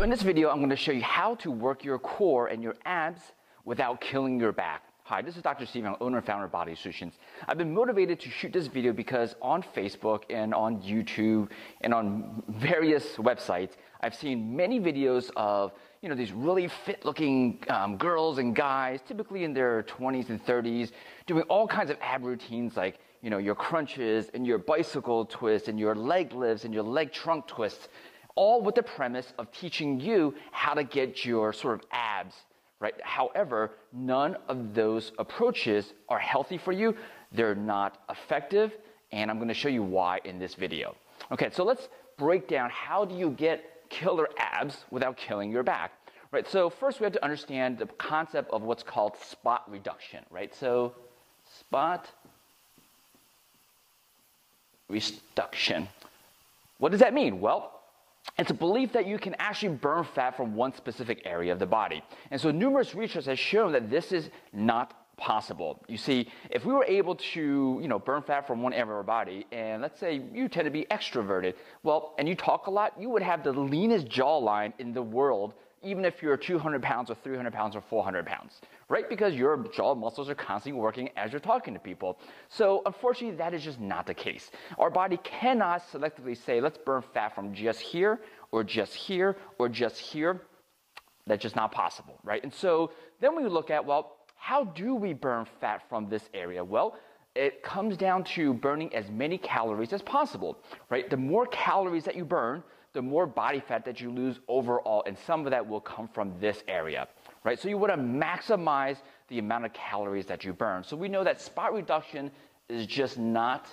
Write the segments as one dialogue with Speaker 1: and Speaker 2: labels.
Speaker 1: So in this video, I'm going to show you how to work your core and your abs without killing your back. Hi, this is Dr. Steve, I'm owner and founder of Body Solutions. I've been motivated to shoot this video because on Facebook and on YouTube and on various websites, I've seen many videos of these really fit-looking girls and guys, typically in their 20s and 30s, doing all kinds of ab routines like your crunches and your bicycle twists and your leg lifts and your leg trunk twists, all with the premise of teaching you how to get your sort of abs, right? However, none of those approaches are healthy for you. They're not effective, and I'm going to show you why in this video. Okay, so let's break down how do you get killer abs without killing your back, right? So first we have to understand the concept of what's called spot reduction, right? So spot reduction. What does that mean? Well, it's a belief that you can actually burn fat from one specific area of the body. And so numerous research has shown that this is not possible. You see, if we were able to, burn fat from one area of our body, and let's say you tend to be extroverted, well, and you talk a lot, you would have the leanest jawline in the world, even if you're 200 pounds or 300 pounds or 400 pounds, right? Because your jaw muscles are constantly working as you're talking to people. So unfortunately, that is just not the case. Our body cannot selectively say, let's burn fat from just here, or just here, or just here. That's just not possible, right? And so then we look at, well, how do we burn fat from this area? Well, it comes down to burning as many calories as possible, right? The more calories that you burn, the more body fat that you lose overall, and some of that will come from this area, right? So you want to maximize the amount of calories that you burn. So we know that spot reduction is just not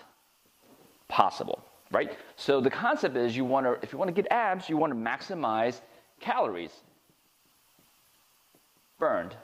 Speaker 1: possible, right? So the concept is if you want to get abs, you want to maximize calories burned,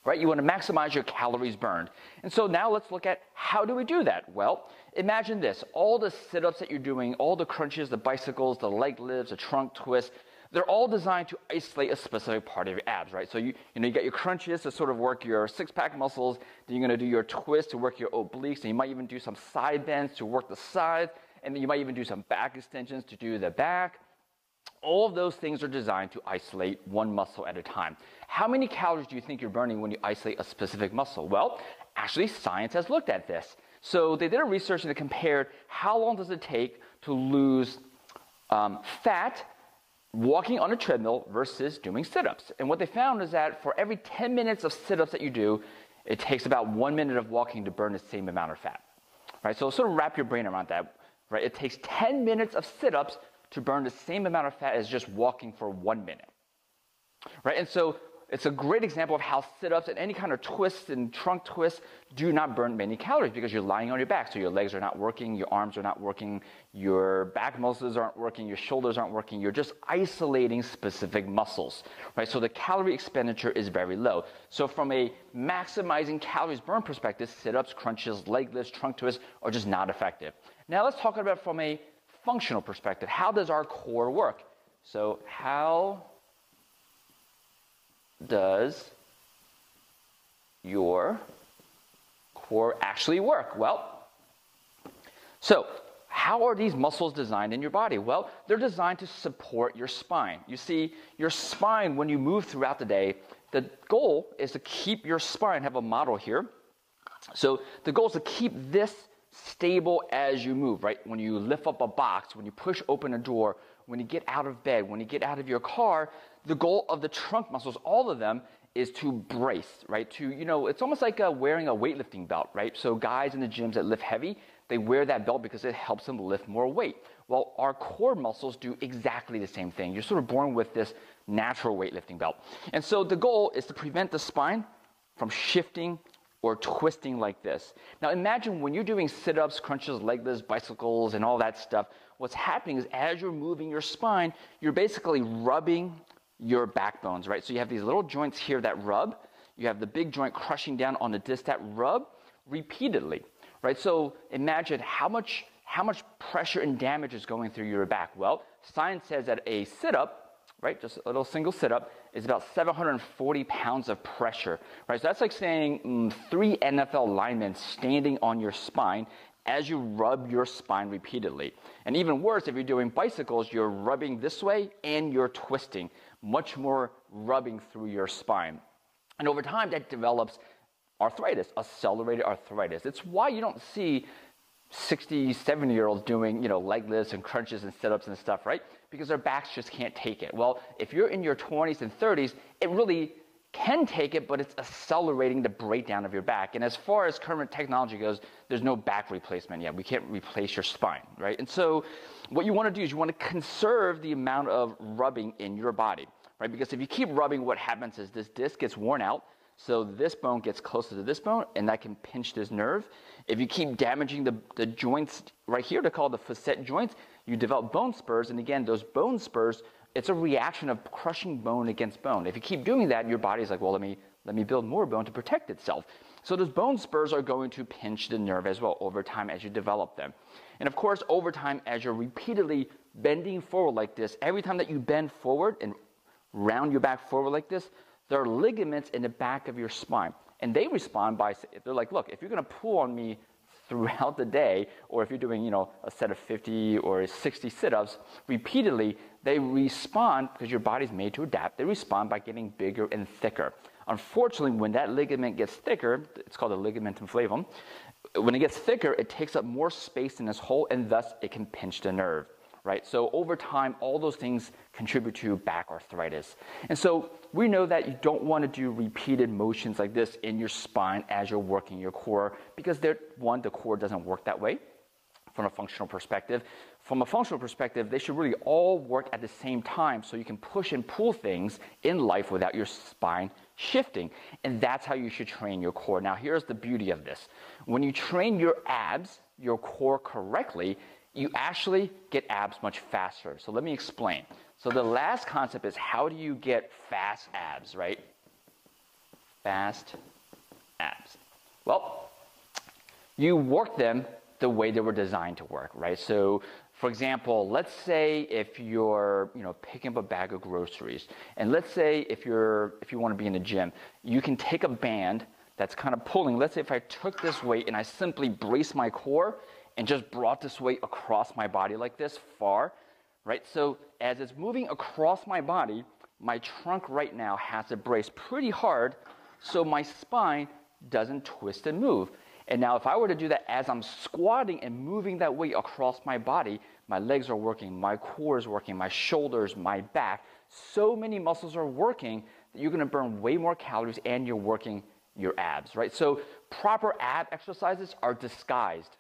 Speaker 1: right? You want to maximize your calories burned. And so now let's look at how do we do that? Well, imagine this. All the sit-ups that you're doing, all the crunches, the bicycles, the leg lifts, the trunk twists, they're all designed to isolate a specific part of your abs, right? So you got your crunches to sort of work your six-pack muscles, then you're going to do your twists to work your obliques, and you might even do some side bends to work the sides, and then you might even do some back extensions to do the back. All of those things are designed to isolate one muscle at a time. How many calories do you think you're burning when you isolate a specific muscle? Well, actually, science has looked at this. So they did a research and they compared how long does it take to lose fat walking on a treadmill versus doing sit-ups. And what they found is that for every 10 minutes of sit-ups that you do, it takes about 1 minute of walking to burn the same amount of fat. Right? So sort of wrap your brain around that. Right? It takes 10 minutes of sit-ups to burn the same amount of fat as just walking for 1 minute. Right? And so it's a great example of how sit-ups and any kind of twists and trunk twists do not burn many calories because you're lying on your back. So your legs are not working, your arms are not working, your back muscles aren't working, your shoulders aren't working. You're just isolating specific muscles, right? So the calorie expenditure is very low. So from a maximizing calories burn perspective, sit-ups, crunches, leg lifts, trunk twists are just not effective. Now let's talk about it from a functional perspective. How does our core work? So how does your core actually work? Well, so how are these muscles designed in your body? Well, they're designed to support your spine. You see, your spine, when you move throughout the day, the goal is to keep your spine, have a model here. So the goal is to keep this stable as you move, right? When you lift up a box, when you push open a door, when you get out of bed, when you get out of your car, the goal of the trunk muscles, all of them, is to brace, right? It's almost like wearing a weightlifting belt, right? So guys in the gyms that lift heavy, they wear that belt because it helps them lift more weight. Well, our core muscles do exactly the same thing. You're sort of born with this natural weightlifting belt. And so the goal is to prevent the spine from shifting or twisting like this. Now imagine when you're doing sit-ups, crunches, leg lifts, bicycles, and all that stuff, what's happening is as you're moving your spine, you're basically rubbing your backbones, right? So you have these little joints here that rub. You have the big joint crushing down on the disc that rub repeatedly, right? So imagine how much pressure and damage is going through your back. Well, science says that a sit-up, right, just a little single sit-up, is about 740 pounds of pressure, right? So that's like saying 3 NFL linemen standing on your spine as you rub your spine repeatedly. And even worse, if you're doing bicycles, you're rubbing this way and you're twisting, much more rubbing through your spine. And over time, that develops arthritis, accelerated arthritis. It's why you don't see 60, 70-year-olds doing, leg lifts and crunches and sit-ups and stuff, right? Because their backs just can't take it. Well, if you're in your 20s and 30s, it really can take it, but it's accelerating the breakdown of your back. And as far as current technology goes, there's no back replacement yet. We can't replace your spine, right? And so what you want to do is you want to conserve the amount of rubbing in your body, right? Because if you keep rubbing, what happens is this disc gets worn out, so this bone gets closer to this bone, and that can pinch this nerve. If you keep damaging the joints right here, they're called the facet joints, you develop bone spurs, and again, those bone spurs, it's a reaction of crushing bone against bone. If you keep doing that, your body's like, well, let me build more bone to protect itself. So those bone spurs are going to pinch the nerve as well over time as you develop them. And of course, over time, as you're repeatedly bending forward like this, every time that you bend forward and round your back forward like this, there are ligaments in the back of your spine. And they respond by, they're like, look, if you're going to pull on me throughout the day, or if you're doing, a set of 50 or 60 sit-ups repeatedly, they respond, because your body's made to adapt, they respond by getting bigger and thicker. Unfortunately, when that ligament gets thicker, it's called a ligamentum flavum, when it gets thicker, it takes up more space in this hole, and thus it can pinch the nerve. Right? So over time, all those things contribute to back arthritis. And so we know that you don't want to do repeated motions like this in your spine as you're working your core, because the core doesn't work that way from a functional perspective. From a functional perspective, they should really all work at the same time so you can push and pull things in life without your spine shifting. And that's how you should train your core. Now, here's the beauty of this. When you train your abs, your core correctly, you actually get abs much faster. So let me explain. So the last concept is, how do you get fast abs, right? Fast abs. Well, you work them the way they were designed to work, right? So for example, let's say if you're, picking up a bag of groceries, and let's say if you want to be in the gym, you can take a band that's kind of pulling. Let's say if I took this weight and I simply brace my core and just brought this weight across my body like this, far, right? So as it's moving across my body, my trunk right now has to brace pretty hard so my spine doesn't twist and move. And now if I were to do that as I'm squatting and moving that weight across my body, my legs are working, my core is working, my shoulders, my back, so many muscles are working that you're gonna burn way more calories and you're working your abs, right? So proper ab exercises are disguised,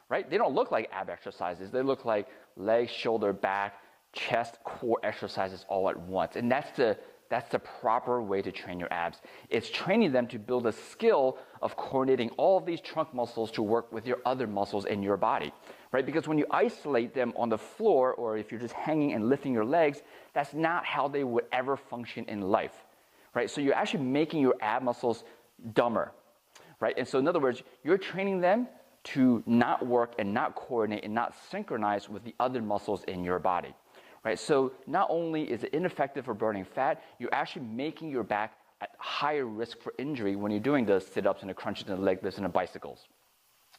Speaker 1: right? They don't look like ab exercises. They look like leg, shoulder, back, chest, core exercises all at once. And that's the proper way to train your abs. It's training them to build a skill of coordinating all of these trunk muscles to work with your other muscles in your body, right? Because when you isolate them on the floor, or if you're just hanging and lifting your legs, that's not how they would ever function in life, right? So you're actually making your ab muscles dumber, right? And so in other words, you're training them to not work and not coordinate and not synchronize with the other muscles in your body, right? So not only is it ineffective for burning fat, you're actually making your back at higher risk for injury when you're doing the sit-ups and the crunches and the leg lifts and the bicycles.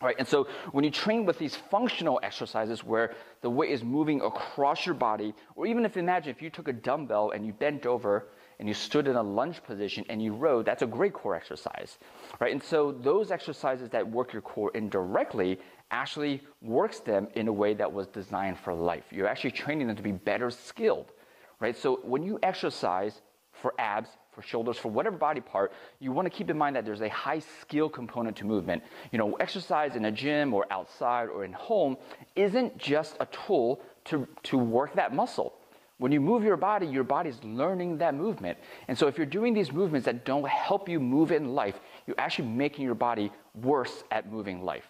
Speaker 1: All right, and so when you train with these functional exercises where the weight is moving across your body, or even imagine if you took a dumbbell and you bent over and you stood in a lunge position and you rode, that's a great core exercise, right? And so those exercises that work your core indirectly actually works them in a way that was designed for life. You're actually training them to be better skilled, right? So when you exercise for abs, for shoulders, for whatever body part, you want to keep in mind that there's a high skill component to movement. Exercise in a gym or outside or in home isn't just a tool to work that muscle. When you move your body's learning that movement. And so if you're doing these movements that don't help you move in life, you're actually making your body worse at moving life,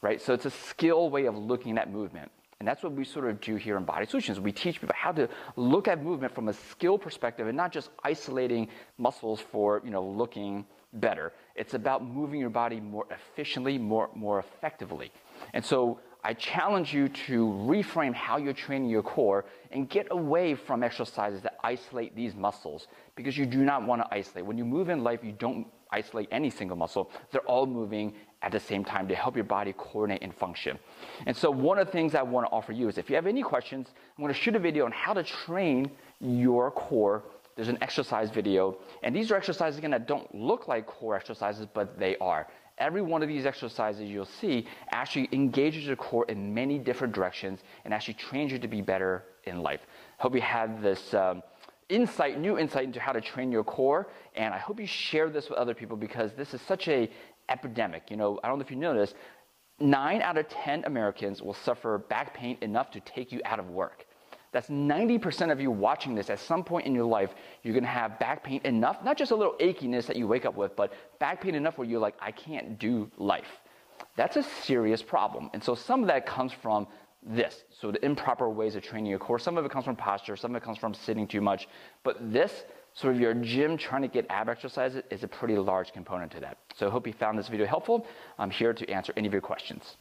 Speaker 1: right? So it's a skill way of looking at movement. And that's what we sort of do here in Body Solutions. We teach people how to look at movement from a skill perspective and not just isolating muscles for, looking better. It's about moving your body more efficiently, more effectively. And so I challenge you to reframe how you're training your core and get away from exercises that isolate these muscles, because you do not want to isolate. When you move in life, you don't isolate any single muscle. They're all moving at the same time to help your body coordinate and function. And so one of the things I want to offer you is if you have any questions, I'm going to shoot a video on how to train your core. There's an exercise video, and these are exercises, again, that don't look like core exercises, but they are. Every one of these exercises you'll see actually engages your core in many different directions and actually trains you to be better in life. Hope you had this new insight into how to train your core, and I hope you share this with other people because this is such a epidemic. I don't know if you know this, 9 out of 10 Americans will suffer back pain enough to take you out of work. That's 90% of you watching this. At some point in your life, you're going to have back pain enough, not just a little achiness that you wake up with, but back pain enough where you're like, I can't do life. That's a serious problem. And so some of that comes from this. So the improper ways of training your core. Some of it comes from posture. Some of it comes from sitting too much. But this, sort of your gym trying to get ab exercises, is a pretty large component to that. So I hope you found this video helpful. I'm here to answer any of your questions.